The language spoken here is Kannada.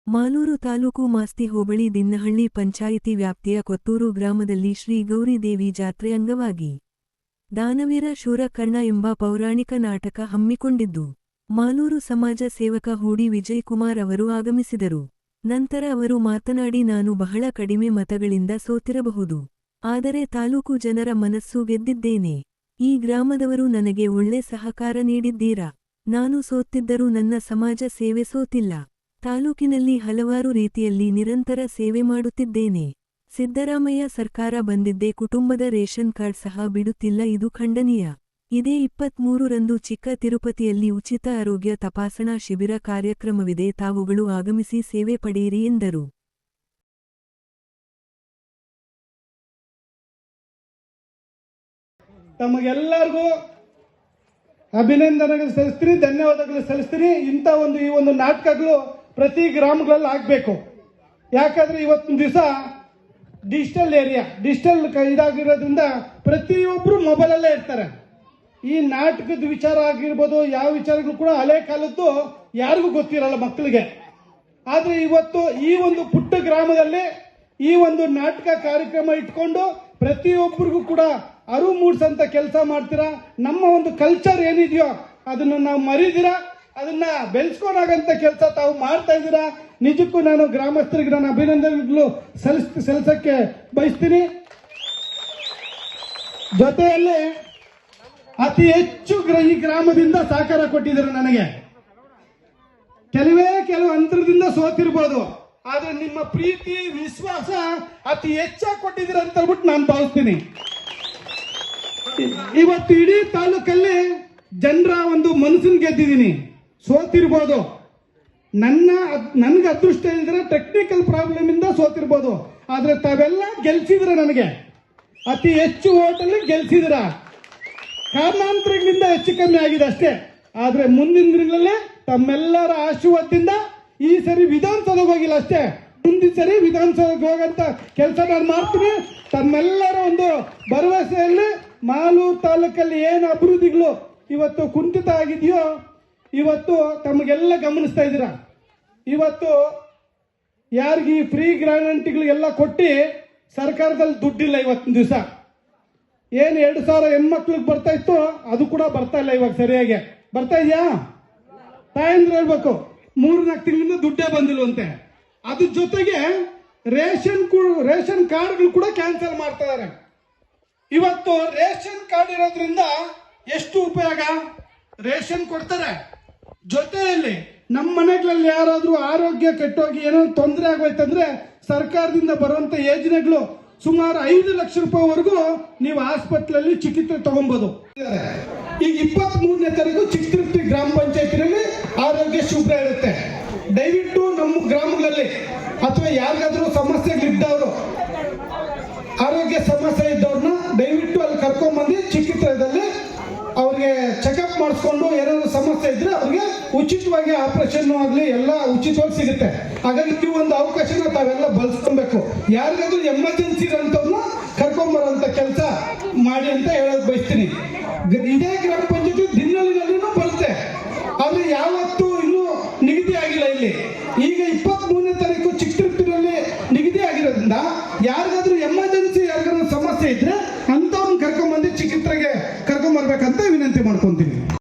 ಮಾಲೂರು ತಾಲೂಕು ಮಾಸ್ತಿ ಹೋಬಳಿ ದಿನ್ನಹಳ್ಳಿ ಪಂಚಾಯಿತಿ ವ್ಯಾಪ್ತಿಯ ಕೊತ್ತೂರು ಗ್ರಾಮದಲ್ಲಿ ಶ್ರೀ ಗೌರಿದೇವಿ ಜಾತ್ರೆ ಅಂಗವಾಗಿ ದಾನವೀರ ಶೂರ ಕರ್ಣ ಎಂಬ ಪೌರಾಣಿಕ ನಾಟಕ ಹಮ್ಮಿಕೊಂಡಿದ್ದು ಮಾಲೂರು ಸಮಾಜ ಸೇವಕ ಹೂಡಿ ವಿಜಯಕುಮಾರ್ ಅವರು ಆಗಮಿಸಿದರು. ನಂತರ ಅವರು ಮಾತನಾಡಿ, ನಾನು ಬಹಳ ಕಡಿಮೆ ಮತಗಳಿಂದ ಸೋತಿರಬಹುದು, ಆದರೆ ತಾಲೂಕು ಜನರ ಮನಸ್ಸು ಗೆದ್ದಿದ್ದೇನೆ. ಈ ಗ್ರಾಮದವರು ನನಗೆ ಒಳ್ಳೆ ಸಹಕಾರ ನೀಡಿದ್ದೀರಾ. ನಾನು ಸೋತಿದ್ದರೂ ನನ್ನ ಸಮಾಜ ಸೇವೆ ಸೋತಿಲ್ಲ. ತಾಲೂಕಿನಲ್ಲಿ ಹಲವಾರು ರೀತಿಯಲ್ಲಿ ನಿರಂತರ ಸೇವೆ ಮಾಡುತ್ತಿದ್ದೇನೆ. ಸಿದ್ದರಾಮಯ್ಯ ಸರ್ಕಾರ ಬಂದಿದ್ದೇ ಕುಟುಂಬದ ರೇಷನ್ ಕಾರ್ಡ್ ಸಹ ಬಿಡುತ್ತಿಲ್ಲ, ಇದು ಖಂಡನೀಯ. ಇದೇ 23ರಂದು ಚಿಕ್ಕ ತಿರುಪತಿಯಲ್ಲಿ ಉಚಿತ ಆರೋಗ್ಯ ತಪಾಸಣಾ ಶಿಬಿರ ಕಾರ್ಯಕ್ರಮವಿದೆ, ತಾವುಗಳು ಆಗಮಿಸಿ ಸೇವೆ ಪಡೆಯಿರಿ ಎಂದರು. ತಮಗೆಲ್ಲರಿಗೂ ಅಭಿನಂದನೆಗಳು ಸಲ್ಲಿಸ್ತೀನಿ, ಧನ್ಯವಾದಗಳು ಸಲ್ಲಿಸ್ತೀನಿ. ಇಂಥ ಈ ಒಂದು ನಾಟಕಗಳು ಪ್ರತಿ ಗ್ರಾಮಗಳಲ್ಲಿ ಆಗಬೇಕು. ಯಾಕಂದ್ರೆ ಇವತ್ತಿನ ದಿವಸ ಡಿಜಿಟಲ್ ಇದಾಗಿರೋದ್ರಿಂದ ಪ್ರತಿಯೊಬ್ಬರು ಮೊಬೈಲಲ್ಲೇ ಇರ್ತಾರೆ. ಈ ನಾಟಕದ ವಿಚಾರ ಆಗಿರ್ಬೋದು, ಯಾವ ವಿಚಾರಗಳು ಕೂಡ ಹಳೆ ಕಾಲದ್ದು ಯಾರಿಗೂ ಗೊತ್ತಿರಲ್ಲ ಮಕ್ಕಳಿಗೆ. ಆದ್ರೆ ಇವತ್ತು ಈ ಒಂದು ಪುಟ್ಟ ಗ್ರಾಮದಲ್ಲಿ ಈ ಒಂದು ನಾಟಕ ಕಾರ್ಯಕ್ರಮ ಇಟ್ಕೊಂಡು ಪ್ರತಿಯೊಬ್ಬರಿಗೂ ಕೂಡ ಅರಿವು ಮೂಡಿಸಂತ ಕೆಲಸ ಮಾಡ್ತೀರಾ. ನಮ್ಮ ಒಂದು ಕಲ್ಚರ್ ಏನಿದೆಯೋ ಅದನ್ನ ನಾವು ಮರಿದಿರಾ, ಅದನ್ನ ಬೆಳೆಸ್ಕೊಂಡಾಗಂತ ಕೆಲಸ ತಾವು ಮಾಡ್ತಾ ಇದ್ದೀರಾ. ನಿಜಕ್ಕೂ ನಾನು ಗ್ರಾಮಸ್ಥರಿಗೆ ನಾನು ಅಭಿನಂದನೆಗಳು ಸಲ್ಲಿಸಕ್ಕೆ ಬಯಸ್ತೀನಿ. ಜೊತೆಯಲ್ಲಿ ಅತಿ ಹೆಚ್ಚು ಈ ಗ್ರಾಮದಿಂದ ಸಹಕಾರ ಕೊಟ್ಟಿದ್ದಾರೆ ನನಗೆ. ಕೆಲವು ಅಂತರದಿಂದ ಸೋತಿರ್ಬೋದು, ಆದ್ರೆ ನಿಮ್ಮ ಪ್ರೀತಿ ವಿಶ್ವಾಸ ಅತಿ ಹೆಚ್ಚಾಗಿ ಕೊಟ್ಟಿದ್ದೀರ ಅಂತ ಹೇಳ್ಬಿಟ್ಟು ನಾನು ಭಾವಿಸ್ತೀನಿ. ಇವತ್ತು ಇಡೀ ತಾಲೂಕಲ್ಲಿ ಜನರ ಒಂದು ಮನಸ್ಸನ್ನು ಗೆದ್ದಿದ್ದೀನಿ. ಸೋತಿರ್ಬೋದು, ನನ್ಗೆ ಅದೃಷ್ಟ ಇದ್ರೆ ಟೆಕ್ನಿಕಲ್ ಪ್ರಾಬ್ಲಮ್ ಇಂದ ಸೋತಿರ್ಬೋದು, ಆದ್ರೆ ತಾವೆಲ್ಲ ಗೆಲ್ಸಿದ್ರ, ನನಗೆ ಅತಿ ಹೆಚ್ಚು ಓಟಲ್ಲಿ ಗೆಲ್ಸಿದ್ರ. ಕಾರಣಾಂತರಗಳಿಂದ ಹೆಚ್ಚು ಕಮ್ಮಿ ಆಗಿದೆ ಅಷ್ಟೇ. ಆದ್ರೆ ಮುಂದಿನ ದಿನಗಳಲ್ಲಿ ತಮ್ಮೆಲ್ಲರ ಆಶೀರ್ವಾದದಿಂದ ಈ ಸರಿ ವಿಧಾನಸೌಧಕ್ಕೆ ಹೋಗಿಲ್ಲ ಅಷ್ಟೇ, ಮುಂದಿನ ಸರಿ ವಿಧಾನಸೌಧಕ್ಕೆ ಹೋಗಂತ ಕೆಲಸ ನಾನು ಮಾಡ್ತೀನಿ. ತಮ್ಮೆಲ್ಲರ ಒಂದು ಭರವಸೆಯಲ್ಲಿ ಮಾಲೂರು ತಾಲೂಕಲ್ಲಿ ಏನು ಅಭಿವೃದ್ಧಿಗಳು ಇವತ್ತು ಕುಂಠಿತ ಆಗಿದೆಯೋ ಇವತ್ತು ತಮಗೆಲ್ಲ ಗಮನಿಸ್ತಾ ಇದ್ದೀರಾ. ಇವತ್ತು ಯಾರಿಗೆ ಫ್ರೀ ಗ್ಯಾರಂಟಿಗಳಿಗೆಲ್ಲ ಕೊಟ್ಟು ಸರ್ಕಾರದಲ್ಲಿ ದುಡ್ಡಿಲ್ಲ. ಇವತ್ತಿನ ದಿವಸ ಏನು 2,000 ಹೆಣ್ಮಕ್ಳಿಗೆ ಬರ್ತಾ ಇತ್ತು, ಅದು ಕೂಡ ಬರ್ತಾ ಇಲ್ಲ. ಇವಾಗ ಸರಿಯಾಗಿ ಬರ್ತಾ ಇದೆಯಾ ತಾಯಂದ್ರೆ ಹೇಳ್ಬೇಕು, 3-4 ತಿಂಗಳಿಂದ ದುಡ್ಡೇ ಬಂದಿಲ್ವಂತೆ. ಅದ್ರ ಜೊತೆಗೆ ರೇಷನ್ ಕಾರ್ಡ್ಗಳು ಕೂಡ ಕ್ಯಾನ್ಸಲ್ ಮಾಡ್ತಾ ಇದ್ದಾರೆ. ಇವತ್ತು ರೇಷನ್ ಕಾರ್ಡ್ ಇರೋದ್ರಿಂದ ಎಷ್ಟು ಉಪಯೋಗ, ರೇಷನ್ ಕೊಡ್ತಾರೆ, ಜೊತೆಯಲ್ಲಿ ನಮ್ಮ ಮನೆಗಳಲ್ಲಿ ಯಾರಾದ್ರೂ ಆರೋಗ್ಯ ಕೆಟ್ಟೋಗಿ ಏನೋ ತೊಂದರೆ ಆಗೋಯ್ತಂದ್ರೆ ಸರ್ಕಾರದಿಂದ ಬರುವಂತ ಯೋಜನೆಗಳು ಸುಮಾರು 5 ಲಕ್ಷ ರೂಪಾಯಿವರೆಗೂ ನೀವು ಆಸ್ಪತ್ರೆಯಲ್ಲಿ ಚಿಕಿತ್ಸೆ ತಗೊಬಹುದು. ಈಗ 23ನೇ ತಾರೀಕು ಚಿಕ್ಕತಿರುಪತಿ ಗ್ರಾಮ ಪಂಚಾಯತಿನಲ್ಲಿ ಆರೋಗ್ಯ ಶಿಬಿರ ಇರುತ್ತೆ. ದಯವಿಟ್ಟು ನಮ್ಮ ಗ್ರಾಮಗಳಲ್ಲಿ ಅಥವಾ ಯಾರಿಗಾದ್ರೂ ಸಮಸ್ಯೆಗಳಿದ್ದವರು, ಆರೋಗ್ಯ ಸಮಸ್ಯೆ ಇದ್ದವ್ರನ್ನ ದಯವಿಟ್ಟು ಅಲ್ಲಿ ಕರ್ಕೊಂಡ್ಬಂದು ಚಿಕಿತ್ಸೆದಲ್ಲಿ ಅವ್ರಿಗೆ ಚೆಕಪ್ ಮಾಡಿಸ್ಕೊಂಡು ಏನಾದ್ರು ಸಮಸ್ಯೆ ಇದ್ರೆ ಅವ್ರಿಗೆ ಉಚಿತವಾಗಿ ಆಪರೇಷನ್ ಆಗಲಿ ಎಲ್ಲ ಉಚಿತವಾಗಿ ಸಿಗುತ್ತೆ. ಹಾಗಾಗಿ ಈ ಒಂದು ಅವಕಾಶನ ತಾವೆಲ್ಲ ಬಳಸ್ಕೊಬೇಕು. ಯಾರಿಗಾದ್ರೂ ಎಮರ್ಜೆನ್ಸಿ ಇರೋಂಥವ್ರನ್ನ ಕರ್ಕೊಂಬರೋಂಥ ಕೆಲಸ ಮಾಡಿ ಅಂತ ಹೇಳೋದು ಬಯಸ್ತೀನಿ. ಇದೇ ಗ್ರಾಮ ಪಂಚಾಯತಿ ದಿನ್ನಹಳ್ಳಿನಲ್ಲಿನೂ ಬರುತ್ತೆ, ಆದ್ರೆ ಯಾವತ್ತು